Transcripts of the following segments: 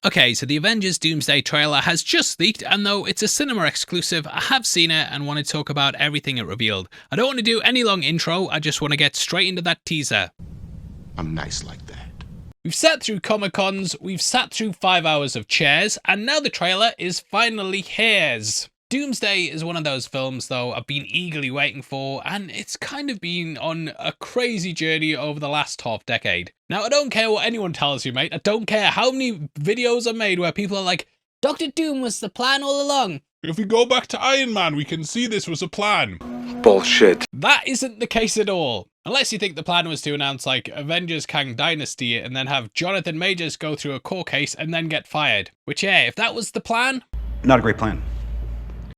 Okay, so the Avengers Doomsday trailer has just leaked, and though it's a cinema exclusive, I have seen it and want to talk about everything it revealed. I don't want to do any long intro, I just want to get straight into that teaser. I'm nice like that. We've sat through Comic-Cons, we've sat through 5 hours of chairs, and now the trailer is finally here. Doomsday is one of those films, though, I've been eagerly waiting for, and it's kind of been on a crazy journey over the last half decade. Now, I don't care what anyone tells you, mate. I don't care how many videos are made where people are like, Dr. Doom was the plan all along. If we go back to Iron Man, we can see this was a plan. Bullshit. That isn't the case at all. Unless you think the plan was to announce, like, Avengers Kang Dynasty and then have Jonathan Majors go through a court case and then get fired. Which, yeah, if that was the plan... Not a great plan.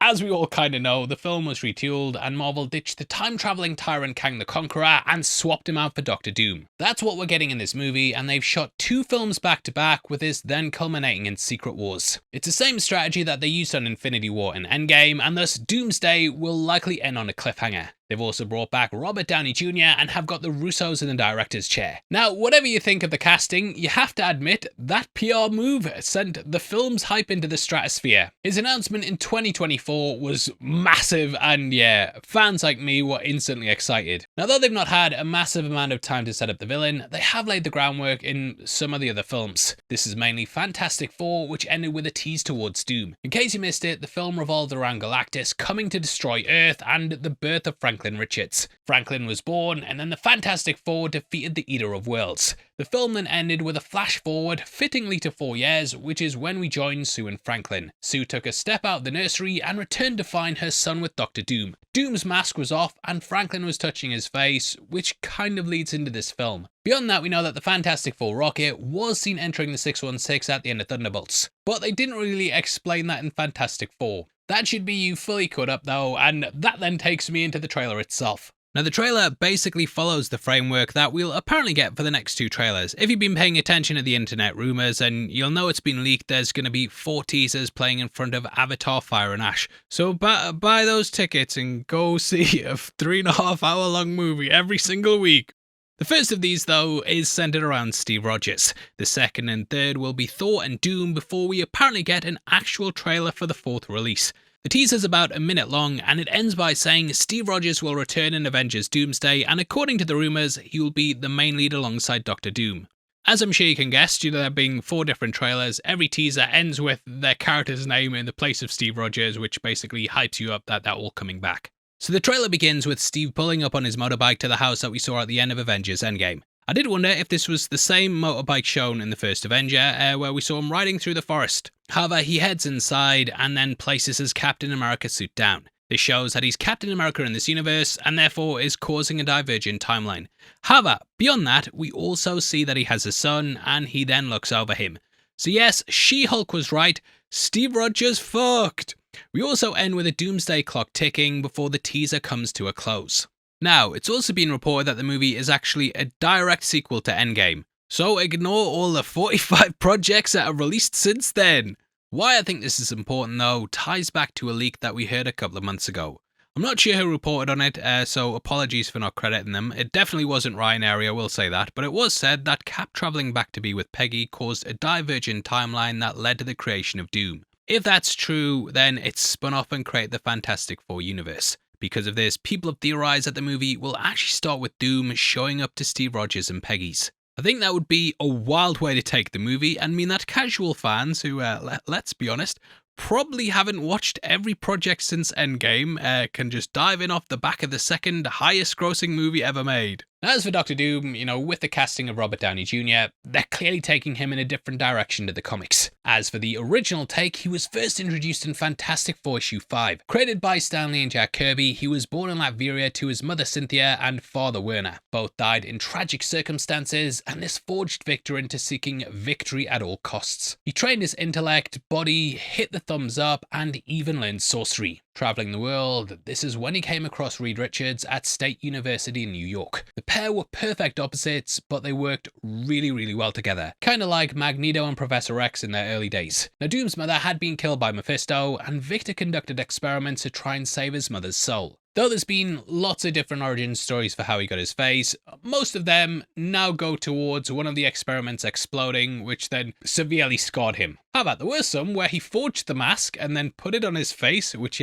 As we all kind of know, the film was retooled and Marvel ditched the time-travelling tyrant Kang the Conqueror and swapped him out for Doctor Doom. That's what we're getting in this movie, and they've shot 2 films back-to-back, with this then culminating in Secret Wars. It's the same strategy that they used on Infinity War and Endgame, and thus Doomsday will likely end on a cliffhanger. They've also brought back Robert Downey Jr. and have got the Russos in the director's chair. Now, whatever you think of the casting, you have to admit that PR move sent the film's hype into the stratosphere. His announcement in 2024 was massive, and yeah, fans like me were instantly excited. Now, though they've not had a massive amount of time to set up the villain, they have laid the groundwork in some of the other films. This is mainly Fantastic Four, which ended with a tease towards Doom. In case you missed it, the film revolved around Galactus coming to destroy Earth and the birth of Franklin Richards. Franklin was born, and then the Fantastic Four defeated the Eater of Worlds. The film then ended with a flash forward, fittingly to 4 years, which is when we joined Sue and Franklin. Sue took a step out of the nursery and returned to find her son with Dr. Doom. Doom's mask was off, and Franklin was touching his face, which kind of leads into this film. Beyond that, we know that the Fantastic Four rocket was seen entering the 616 at the end of Thunderbolts, but they didn't really explain that in Fantastic Four. That should be you fully caught up though, and that then takes me into the trailer itself. Now, the trailer basically follows the framework that we'll apparently get for the next 2 trailers. If you've been paying attention to the internet rumours, and you'll know it's been leaked, there's going to be 4 teasers playing in front of Avatar Fire and Ash. So buy those tickets and go see a 3.5 hour long movie every single week. The first of these, though, is centered around Steve Rogers. The second and third will be Thor and Doom before we apparently get an actual trailer for the 4th release. The teaser's about a minute long, and it ends by saying Steve Rogers will return in Avengers Doomsday, and according to the rumours, he will be the main lead alongside Doctor Doom. As I'm sure you can guess, due to there being 4 different trailers, every teaser ends with their character's name in the place of Steve Rogers, which basically hypes you up that they're all coming back. So the trailer begins with Steve pulling up on his motorbike to the house that we saw at the end of Avengers Endgame. I did wonder if this was the same motorbike shown in the first Avenger, where we saw him riding through the forest. However, he heads inside and then places his Captain America suit down. This shows that he's Captain America in this universe and therefore is causing a divergent timeline. However, beyond that, we also see that he has a son and he then looks over him. So yes, She-Hulk was right, Steve Rogers fucked! We also end with a doomsday clock ticking before the teaser comes to a close. Now, it's also been reported that the movie is actually a direct sequel to Endgame, so ignore all the 45 projects that have released since then. Why I think this is important though ties back to a leak that we heard a couple of months ago. I'm not sure who reported on it, so apologies for not crediting them. It definitely wasn't Ryan Airy, I will say that, but it was said that Cap travelling back to be with Peggy caused a divergent timeline that led to the creation of Doom. If that's true, then it's spun off and created the Fantastic Four universe. Because of this, people have theorized that the movie will actually start with Doom showing up to Steve Rogers and Peggy's. I think that would be a wild way to take the movie and mean that casual fans who, let's be honest, probably haven't watched every project since Endgame can just dive in off the back of the second highest grossing movie ever made. As for Doctor Doom, with the casting of Robert Downey Jr., they're clearly taking him in a different direction to the comics. As for the original take, he was first introduced in Fantastic Four issue 5. Created by Stan Lee and Jack Kirby, he was born in Latveria to his mother Cynthia and father Werner. Both died in tragic circumstances, and this forged Victor into seeking victory at all costs. He trained his intellect, body, hit the thumbs up, and even learned sorcery. Traveling the world, this is when he came across Reed Richards at State University in New York. The pair were perfect opposites, but they worked really well together. Kinda like Magneto and Professor X in their early days. Now, Doom's mother had been killed by Mephisto, and Victor conducted experiments to try and save his mother's soul. Though there's been lots of different origin stories for how he got his face, most of them now go towards one of the experiments exploding, which then severely scarred him. However, there were some where he forged the mask and then put it on his face, which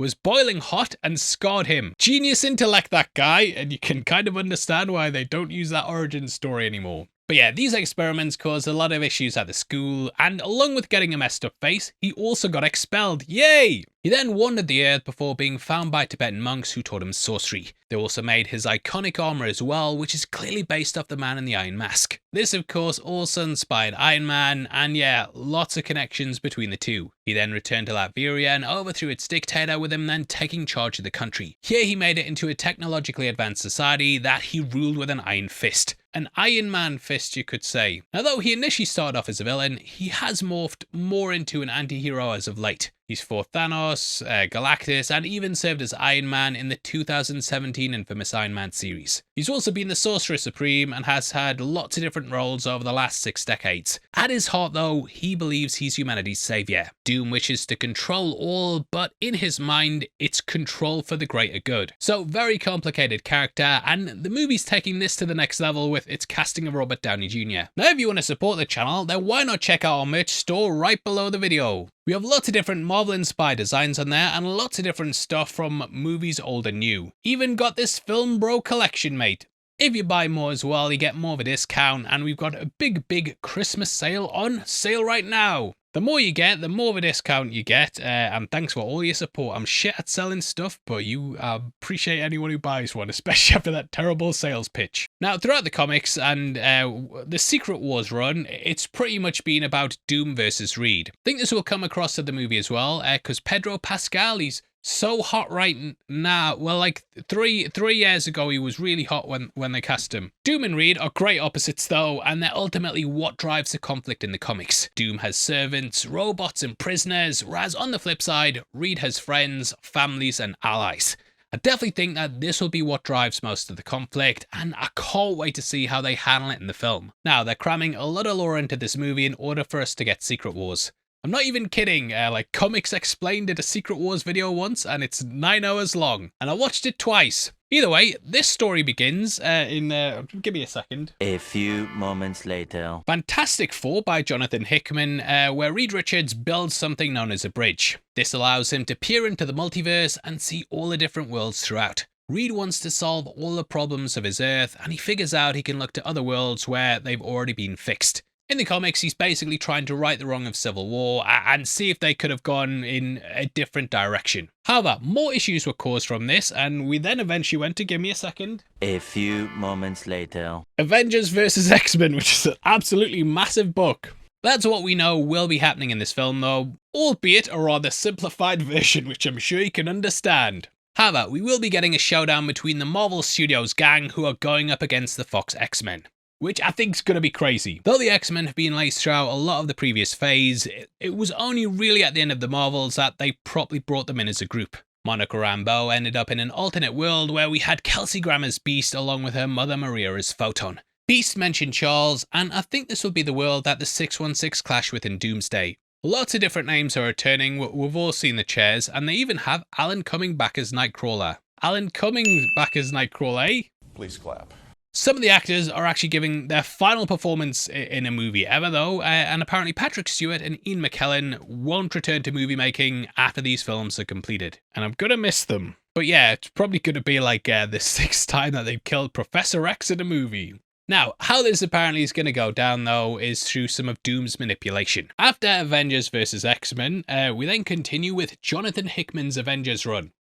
was boiling hot and scarred him. Genius intellect, that guy, and you can kind of understand why they don't use that origin story anymore. But yeah, these experiments caused a lot of issues at the school, and along with getting a messed up face, he also got expelled. Yay! He then wandered the earth before being found by Tibetan monks who taught him sorcery. They also made his iconic armor as well, which is clearly based off the man in the Iron Mask. This of course also inspired Iron Man, and yeah, lots of connections between the two. He then returned to Latveria and overthrew its dictator, with him then taking charge of the country. Here he made it into a technologically advanced society that he ruled with an iron fist. An Iron Man fist, you could say. Now, though he initially started off as a villain, he has morphed more into an anti-hero as of late. He's fought Thanos, Galactus, and even served as Iron Man in the 2017 infamous Iron Man series. He's also been the Sorcerer Supreme and has had lots of different roles over the last 6 decades. At his heart though, he believes he's humanity's saviour. Doom wishes to control all, but in his mind, it's control for the greater good. So, very complicated character, and the movie's taking this to the next level with its casting of Robert Downey Jr. Now, if you want to support the channel, then why not check out our merch store right below the video. We have lots of different Marvel-inspired designs on there, and lots of different stuff from movies old and new. Even got this Film Bro collection, mate. If you buy more as well, you get more of a discount, and we've got a big Christmas sale on sale right now. The more you get, the more of a discount you get, and thanks for all your support. I'm shit at selling stuff, but you appreciate anyone who buys one, especially after that terrible sales pitch. Now, throughout the comics and the Secret Wars run, it's pretty much been about Doom versus Reed. I think this will come across to the movie as well, because Pedro Pascal, he's so hot right now. Well, like three years ago, he was really hot when they cast him. Doom and Reed are great opposites though, and they're ultimately what drives the conflict in the comics. Doom has servants, robots, and prisoners, whereas on the flip side, Reed has friends, families, and allies. I definitely think that this will be what drives most of the conflict, and I can't wait to see how they handle it in the film. Now, they're cramming a lot of lore into this movie in order for us to get Secret Wars. I'm not even kidding, like Comics Explained did a Secret Wars video once, and it's 9 hours long, and I watched it twice. Either way, this story begins give me a second. A few moments later. Fantastic Four by Jonathan Hickman, where Reed Richards builds something known as a bridge. This allows him to peer into the multiverse and see all the different worlds throughout. Reed wants to solve all the problems of his Earth, and he figures out he can look to other worlds where they've already been fixed. In the comics, he's basically trying to right the wrong of Civil War and see if they could have gone in a different direction. However, more issues were caused from this, and we then eventually went to, give me a second, A few moments later. Avengers vs. X-Men, which is an absolutely massive book. That's what we know will be happening in this film though, albeit a rather simplified version, which I'm sure you can understand. However, we will be getting a showdown between the Marvel Studios gang who are going up against the Fox X-Men, which I think is going to be crazy. Though the X-Men have been laced throughout a lot of the previous phase, it was only really at the end of the Marvels that they properly brought them in as a group. Monica Rambeau ended up in an alternate world where we had Kelsey Grammer's Beast along with her mother Maria as Photon. Beast mentioned Charles, and I think this will be the world that the 616 clash with in Doomsday. Lots of different names are returning, we've all seen the chairs, and they even have Alan Cumming back as Nightcrawler. Alan Cumming back as Nightcrawler, eh? Please clap. Some of the actors are actually giving their final performance in a movie ever though, and apparently Patrick Stewart and Ian McKellen won't return to movie making after these films are completed. And I'm gonna miss them. But yeah, it's probably gonna be like the 6th time that they've killed Professor X in a movie. Now, how this apparently is going to go down though is through some of Doom's manipulation. After Avengers vs. X-Men, we then continue with Jonathan Hickman's Avengers run.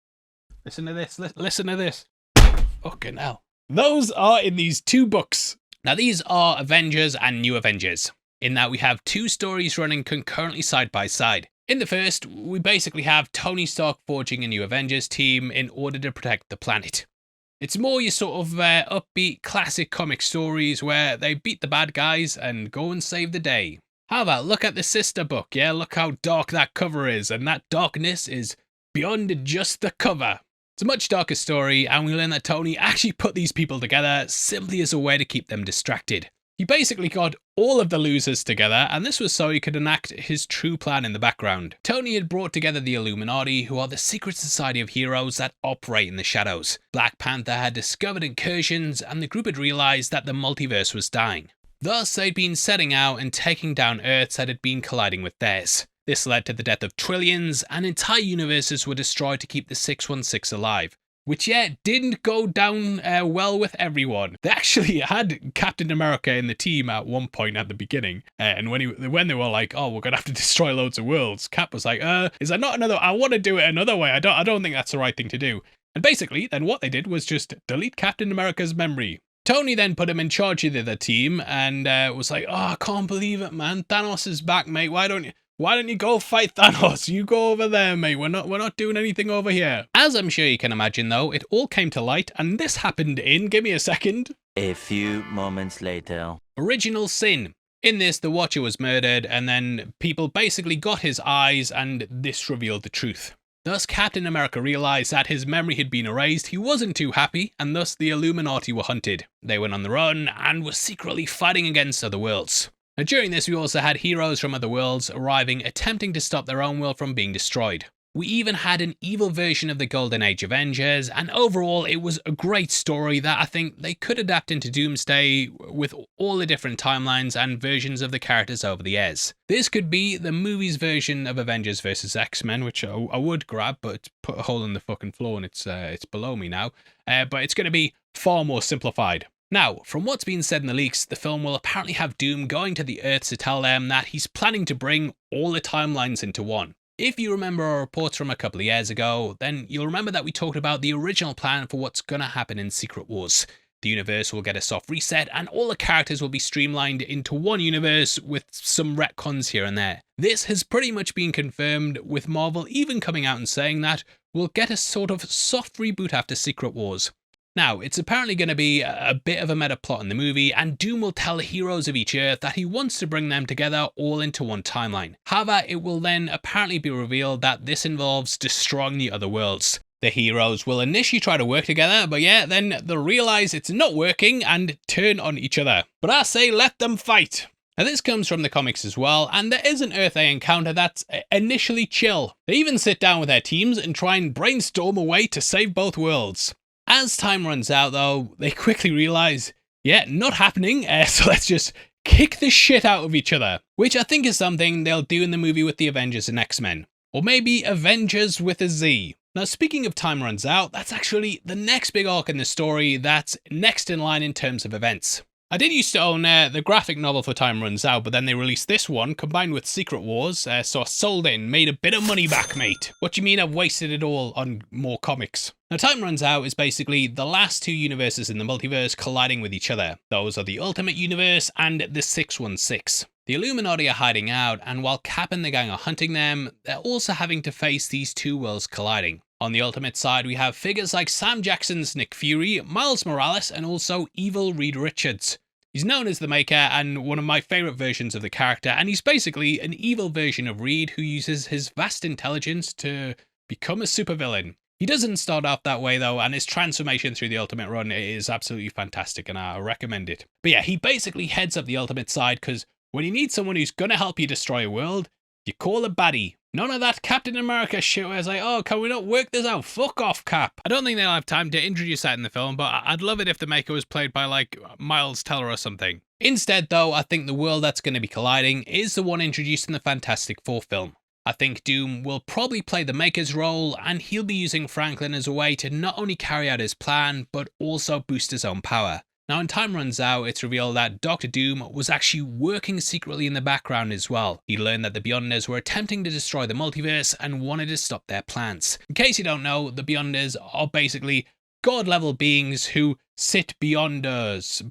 Listen to this, listen to this. Fucking hell. Those are in these 2 books. Now these are Avengers and New Avengers, in that we have 2 stories running concurrently side by side. In the first, we basically have Tony Stark forging a new Avengers team in order to protect the planet. It's more your sort of upbeat classic comic stories where they beat the bad guys and go and save the day. However, look at the sister book, yeah? Look how dark that cover is, and that darkness is beyond just the cover. It's a much darker story, and we learn that Tony actually put these people together simply as a way to keep them distracted. He basically got all of the losers together, and this was so he could enact his true plan in the background. Tony had brought together the Illuminati, who are the secret society of heroes that operate in the shadows. Black Panther had discovered incursions, and the group had realised that the multiverse was dying. Thus, they'd been setting out and taking down Earths that had been colliding with theirs. This led to the death of trillions, and entire universes were destroyed to keep the 616 alive. Which, yeah, didn't go down well with everyone. They actually had Captain America in the team at one point at the beginning. And when they were like, oh, we're going to have to destroy loads of worlds, Cap was like, is there not another? I want to do it another way. I don't think that's the right thing to do. And basically, then what they did was just delete Captain America's memory. Tony then put him in charge of the other team and was like, oh, I can't believe it, man. Thanos is back, mate. Why don't you go fight Thanos? You go over there, mate. We're not doing anything over here. As I'm sure you can imagine, though, it all came to light, and this happened in, give me a second. A few moments later. Original Sin. In this, the Watcher was murdered, and then people basically got his eyes, and this revealed the truth. Thus, Captain America realized that his memory had been erased, he wasn't too happy, and thus the Illuminati were hunted. They went on the run, and were secretly fighting against other worlds. Now, during this, we also had heroes from other worlds arriving, attempting to stop their own world from being destroyed. We even had an evil version of the Golden Age Avengers, and overall it was a great story that I think they could adapt into Doomsday with all the different timelines and versions of the characters over the years. This could be the movie's version of Avengers vs X-Men, which I would grab, but it's put a hole in the fucking floor and it's below me now. But it's going to be far more simplified. Now, from what's been said in the leaks, the film will apparently have Doom going to the Earths to tell them that he's planning to bring all the timelines into one. If you remember our reports from a couple of years ago, then you'll remember that we talked about the original plan for what's going to happen in Secret Wars. The universe will get a soft reset, and all the characters will be streamlined into one universe with some retcons here and there. This has pretty much been confirmed, with Marvel even coming out and saying that we'll get a sort of soft reboot after Secret Wars. Now, it's apparently going to be a bit of a meta plot in the movie, and Doom will tell the heroes of each Earth that he wants to bring them together all into one timeline. However, it will then apparently be revealed that this involves destroying the other worlds. The heroes will initially try to work together, but yeah, then they'll realise it's not working and turn on each other. But I say let them fight! Now, this comes from the comics as well, and there is an Earth A encounter that's initially chill. They even sit down with their teams and try and brainstorm a way to save both worlds. As time runs out, though, they quickly realise, yeah, not happening, so let's just kick the shit out of each other. Which I think is something they'll do in the movie with the Avengers and X-Men. Or maybe Avengers with a Z. Now, speaking of time runs out, that's actually the next big arc in the story that's next in line in terms of events. I did used to own the graphic novel for Time Runs Out, but then they released this one, combined with Secret Wars, so I sold it and made a bit of money back, mate. What do you mean I've wasted it all on more comics? Now, Time Runs Out is basically the last two universes in the multiverse colliding with each other. Those are the Ultimate Universe and the 616. The Illuminati are hiding out, and while Cap and the gang are hunting them, they're also having to face these two worlds colliding. On the Ultimate side, we have figures like Sam Jackson's Nick Fury, Miles Morales, and also evil Reed Richards. He's known as the Maker and one of my favourite versions of the character, and he's basically an evil version of Reed who uses his vast intelligence to become a supervillain. He doesn't start off that way though, and his transformation through the Ultimate run is absolutely fantastic, and I recommend it. But yeah, he basically heads up the Ultimate side because when you need someone who's going to help you destroy a world, you call a baddie. None of that Captain America shit where it's like, oh, can we not work this out? Fuck off, Cap. I don't think they'll have time to introduce that in the film, but I'd love it if the Maker was played by, like, Miles Teller or something. Instead, though, I think the world that's going to be colliding is the one introduced in the Fantastic Four film. I think Doom will probably play the Maker's role, and he'll be using Franklin as a way to not only carry out his plan, but also boost his own power. Now, when time runs out, it's revealed that Dr. Doom was actually working secretly in the background as well. He learned that the Beyonders were attempting to destroy the multiverse and wanted to stop their plans. In case you don't know, the Beyonders are basically god-level beings who sit beyond us.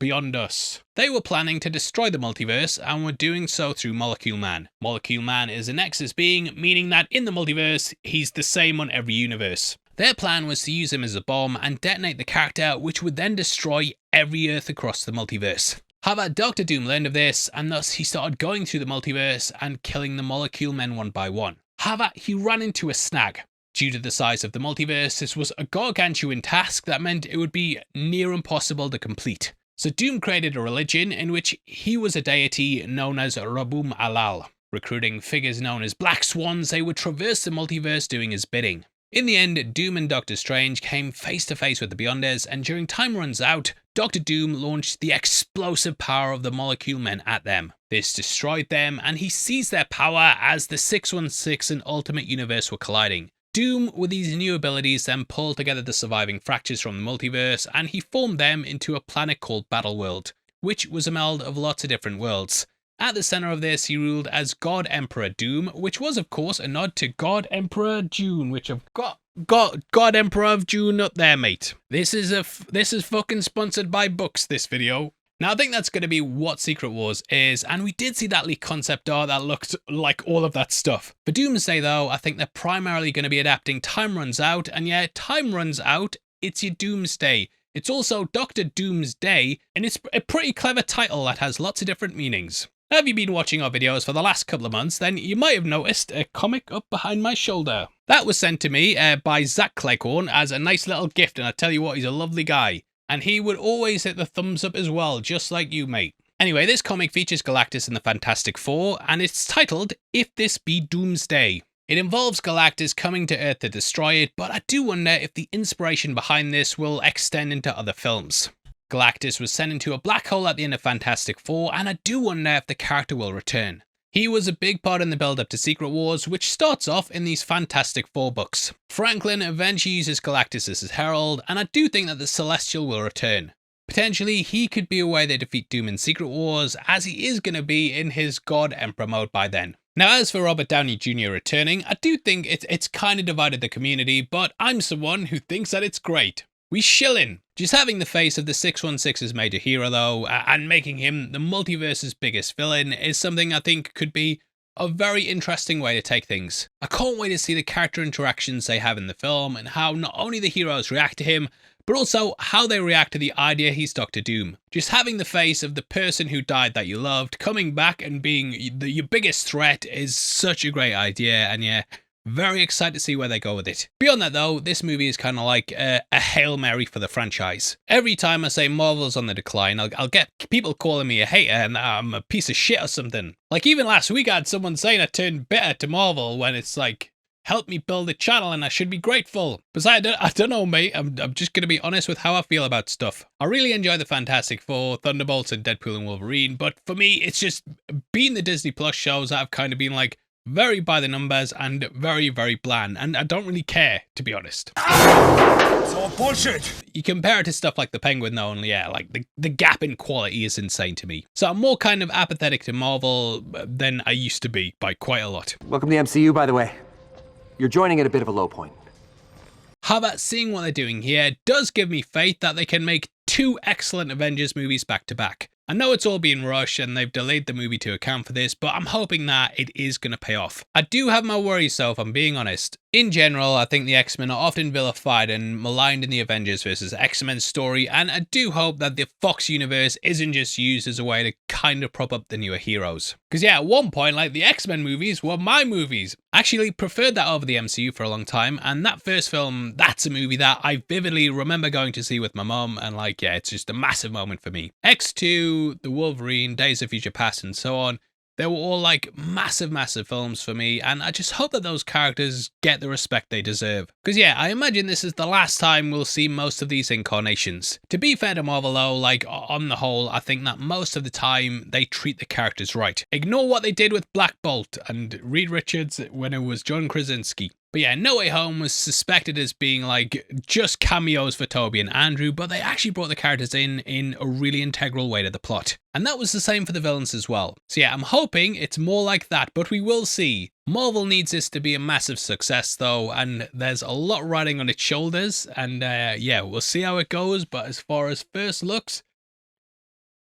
They were planning to destroy the multiverse and were doing so through Molecule Man. Molecule Man is a Nexus being, meaning that in the multiverse, he's the same on every universe. Their plan was to use him as a bomb and detonate the character, which would then destroy every Earth across the multiverse. However, Dr. Doom learned of this, and thus he started going through the multiverse and killing the Molecule Men one by one. However, he ran into a snag. Due to the size of the multiverse, this was a gargantuan task that meant it would be near impossible to complete. So Doom created a religion in which he was a deity known as Rabum Alal. Recruiting figures known as Black Swans, they would traverse the multiverse doing his bidding. In the end, Doom and Doctor Strange came face to face with the Beyonders, and during Time Runs Out, Doctor Doom launched the explosive power of the Molecule Men at them. This destroyed them, and he seized their power as the 616 and Ultimate Universe were colliding. Doom, with these new abilities, then pulled together the surviving fractures from the multiverse, and he formed them into a planet called Battleworld, which was a meld of lots of different worlds. At the center of this, he ruled as God Emperor Doom, which was of course a nod to God Emperor June, which I've got God Emperor of June up there, mate. This is fucking sponsored by books, this video. Now I think that's going to be what Secret Wars is, and we did see that leaked concept art that looked like all of that stuff. For Doomsday though, I think they're primarily going to be adapting Time Runs Out, and yeah, Time Runs Out, it's your Doomsday. It's also Dr. Doomsday, and it's a pretty clever title that has lots of different meanings. Now, if you've been watching our videos for the last couple of months, then you might have noticed a comic up behind my shoulder. That was sent to me by Zach Cleghorn as a nice little gift, and I tell you what, he's a lovely guy. And he would always hit the thumbs up as well, just like you, mate. Anyway, this comic features Galactus and the Fantastic Four, and it's titled, If This Be Doomsday. It involves Galactus coming to Earth to destroy it, but I do wonder if the inspiration behind this will extend into other films. Galactus was sent into a black hole at the end of Fantastic Four, and I do wonder if the character will return. He was a big part in the build-up to Secret Wars, which starts off in these Fantastic Four books. Franklin eventually uses Galactus as his herald, and I do think that the Celestial will return. Potentially, he could be a way they defeat Doom in Secret Wars, as he is going to be in his God Emperor mode by then. Now, as for Robert Downey Jr. returning, I do think it's kind of divided the community, but I'm someone who thinks that it's great. We shillin'. Just having the face of the 616's major hero though, and making him the multiverse's biggest villain is something I think could be a very interesting way to take things. I can't wait to see the character interactions they have in the film and how not only the heroes react to him, but also how they react to the idea he's Doctor Doom. Just having the face of the person who died that you loved coming back and being your biggest threat is such a great idea, and yeah, very excited to see where they go with it. Beyond that though, this movie is kind of like a Hail Mary for the franchise. Every time I say Marvel's on the decline, I'll get people calling me a hater and I'm a piece of shit or something. Like even last week I had someone saying I turned bitter to Marvel when it's like, help me build a channel and I should be grateful. But I don't know, mate. I'm just going to be honest with how I feel about stuff. I really enjoy the Fantastic Four, Thunderbolts and Deadpool and Wolverine, but for me it's just been the Disney Plus shows that have kind of been like, very by the numbers and very, very bland, and I don't really care, to be honest. It's all bullshit! You compare it to stuff like The Penguin though, and yeah, like the gap in quality is insane to me. So I'm more kind of apathetic to Marvel than I used to be by quite a lot. Welcome to the MCU, by the way. You're joining at a bit of a low point. However, seeing what they're doing here does give me faith that they can make two excellent Avengers movies back to back. I know it's all being rushed and they've delayed the movie to account for this, but I'm hoping that it is going to pay off. I do have my worries though, if I'm being honest. In general, I think the X-Men are often vilified and maligned in the Avengers vs. X-Men story, and I do hope that the Fox universe isn't just used as a way to kind of prop up the newer heroes. Because yeah, at one point, like the X-Men movies were my movies. I actually preferred that over the MCU for a long time, and that first film, that's a movie that I vividly remember going to see with my mum, and like, yeah, it's just a massive moment for me. X2, The Wolverine, Days of Future Past, and so on, they were all like massive, massive films for me, and I just hope that those characters get the respect they deserve. Because yeah, I imagine this is the last time we'll see most of these incarnations. To be fair to Marvel though, like on the whole, I think that most of the time they treat the characters right. Ignore what they did with Black Bolt and Reed Richards when it was John Krasinski. But yeah, No Way Home was suspected as being like just cameos for Toby and Andrew, but they actually brought the characters in a really integral way to the plot. And that was the same for the villains as well. So yeah, I'm hoping it's more like that, but we will see. Marvel needs this to be a massive success though, and there's a lot riding on its shoulders, and yeah, we'll see how it goes, but as far as first looks,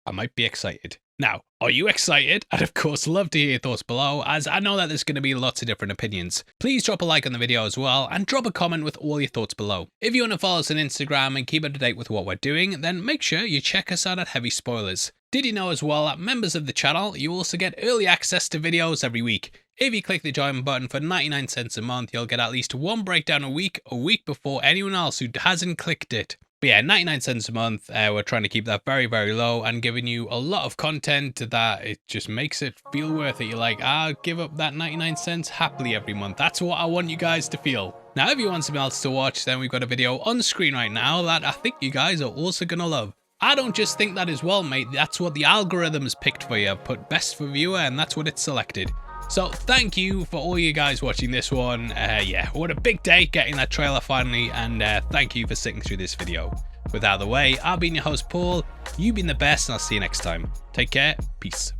I might be excited. Now, are you excited? I'd of course love to hear your thoughts below, as I know that there's going to be lots of different opinions. Please drop a like on the video as well, and drop a comment with all your thoughts below. If you want to follow us on Instagram and keep up to date with what we're doing, then make sure you check us out at Heavy Spoilers. Did you know as well that members of the channel, you also get early access to videos every week. If you click the join button for 99 cents a month, you'll get at least one breakdown a week before anyone else who hasn't clicked it. But yeah, 99 cents a month. We're trying to keep that very, very low and giving you a lot of content that it just makes it feel worth it. You're like, I'll give up that 99 cents happily every month. That's what I want you guys to feel. Now, if you want something else to watch, then we've got a video on the screen right now that I think you guys are also going to love. I don't just think that as well, mate. That's what the algorithms picked for you. I've put best for viewer and that's what it's selected. So thank you for all you guys watching this one. Yeah, what a big day getting that trailer finally, and thank you for sticking through this video. With that out of the way, I've been your host Paul, you've been the best, and I'll see you next time. Take care, peace.